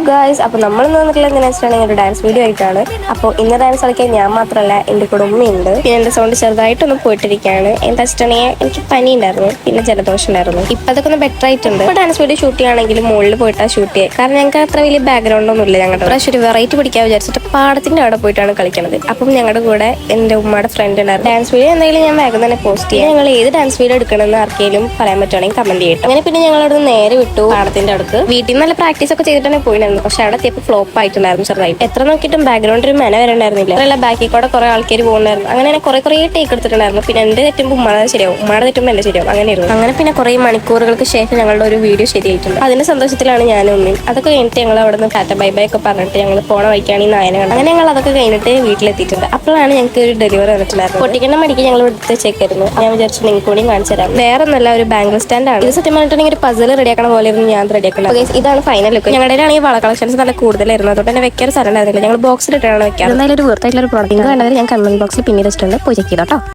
Guys, അപ്പോൾ നമ്മൾ വന്നിട്ടുള്ള എന്തിനാ വെച്ചിട്ടുണ്ടെങ്കിൽ ഒരു ഡാൻസ് വീഡിയോ ആയിട്ടാണ്. അപ്പോൾ ഇന്ന് ഡാൻസ് കളിക്കാൻ ഞാൻ മാത്രമല്ല, എൻ്റെ കൂടെ ഉമ്മയുണ്ട്. പിന്നെ എൻ്റെ സൗണ്ട് ചെറുതായിട്ടൊന്ന് പോയിട്ടിരിക്കുകയാണ്. എന്താ വെച്ചിട്ടുണ്ടെങ്കിൽ എനിക്ക് പനി ഉണ്ടായിരുന്നു, പിന്നെ ജലദോഷം ഉണ്ടായിരുന്നു. ഇപ്പം അതൊക്കെ ഒന്ന് ബെറ്റർ ആയിട്ടുണ്ട്. ഇപ്പോൾ ഡാൻസ് വീഡിയോ ഷൂട്ട് ചെയ്യുകയാണെങ്കിൽ മുകളിൽ പോയിട്ടാണ് ഷൂട്ട് ചെയ്യുക. കാരണം ഞങ്ങൾക്ക് അത്ര വലിയ ബാക്ക്ഗ്രൗണ്ട് ഒന്നും ഇല്ല. ഞങ്ങളുടെ പ്രാവശ്യം ഒരു വെറൈറ്റി പിടിക്കാൻ വിചാരിച്ചിട്ട് പാടത്തിൻ്റെ അവിടെ പോയിട്ടാണ് കളിക്കുന്നത്. അപ്പം ഞങ്ങളുടെ കൂടെ എൻ്റെ ഉമ്മയുടെ ഫ്രണ്ട് ഉണ്ടായിരുന്നു. ഡാൻസ് വീഡിയോ എന്തെങ്കിലും ഞാൻ വേഗം തന്നെ പോസ്റ്റ് ചെയ്യാം. ഞങ്ങൾ ഏത് ഡാൻസ് വീഡിയോ എടുക്കണമെന്ന് ആർക്കെങ്കിലും പറയാൻ പറ്റുവാണെങ്കിൽ കമന്റ് ചെയ്യട്ടെ. അങ്ങനെ പിന്നെ ഞങ്ങൾ അവിടെ നിന്ന് നേരെ വിട്ടു പാടത്തിന്റെ അടുത്ത്. വീട്ടിൽ നല്ല പ്രാക്ടീസ് ഒക്കെ ചെയ്തിട്ടാണ് പോയിട്ടുണ്ടായിരുന്നു. പക്ഷെ അവിടെ എത്തിയപ്പോൾ ഫ്ലോപ്പ് ആയിട്ടുണ്ടായിരുന്നു ചെറുതായിട്ട്. എത്ര നോക്കിയിട്ടും ബാക്ക്ഗ്രൗണ്ടിൽ ഒരു മെന വരണ്ടായിരുന്നില്ല. അല്ല, ബാക്കിൽ കൂടെ കുറെ ആൾക്കാർ പോകുന്നുണ്ടായിരുന്നു. അങ്ങനെ കുറെ ടേക്ക് എടുത്തിട്ടുണ്ടായിരുന്നു. പിന്നെ എന്റെ തെറ്റുമ്പോൾ ഉമ്മയുടെ ശരിയാവും, ഉമ്മയുടെ തെറ്റുമ്പോൾ എന്റെ ശരിയാവും, അങ്ങനെയായിരുന്നു. അങ്ങനെ പിന്നെ കുറെ മണിക്കൂറുകൾക്ക് ശേഷം ഞങ്ങളുടെ ഒരു വീഡിയോ ശരിയായിട്ടുണ്ട്. അതിന്റെ സന്തോഷത്തിലാണ് ഞാനും ഉമ്മയും. അതൊക്കെ കഴിഞ്ഞിട്ട് ഞങ്ങൾ അവിടെ നിന്ന് ടാറ്റ ബൈ ബൈ ഒക്കെ പറഞ്ഞിട്ട് ഞങ്ങൾ പോണ വഴിക്കാണ് ഈ നായനെ കണ്ടത്. അങ്ങനെ ഞങ്ങൾ അതൊക്കെ കഴിഞ്ഞിട്ട് വീട്ടിലെത്തിയിട്ടുണ്ട്. അപ്പോഴാണ് ഞങ്ങൾക്ക് ഒരു ഡെലിവറി വന്നിട്ടുണ്ടായിരുന്നു. പൊട്ടിക്കുന്ന മടിക്ക് ഞങ്ങൾ എടുത്ത് വെച്ചേക്കായിരുന്നു. ഞാൻ വിചാരിച്ചു നിങ്ങൾക്ക് കൂടി കാണിച്ചു തരാം. വേറെ ഒന്നല്ല, ഒരു ബാംഗിൾ സ്റ്റാൻഡ് ആണ്. ഇത് സത്യം പറഞ്ഞിട്ടുണ്ടെങ്കിൽ ഒരു പസിൽ റെഡിയാക്കണ പോലെ ഞാൻ റെഡിയാക്കുന്നത്. ഇതാണ് ഫൈനൽ ലുക്ക്. ഞങ്ങളുടെ ആണെങ്കിൽ വള കളക്ഷൻസ് നല്ല കൂടുതലായിരുന്നു. അതുകൊണ്ട് തന്നെ വെക്കാൻ സ്ഥലം ഉണ്ടായിരുന്നില്ല. ഞങ്ങൾ ബോക്സിലിട്ടാണ് വെക്കാം. എന്തായാലും ഒരു വെറുതായിട്ടുള്ള ഒരു പ്രോഡക്റ്റ് കണ്ടത് ഞാൻ കമന്റ് ബോക്സിൽ പിന്നീട് വെച്ചിട്ടുണ്ട്. പോയി ചെക്ക് ചെയ്തോട്ടോ.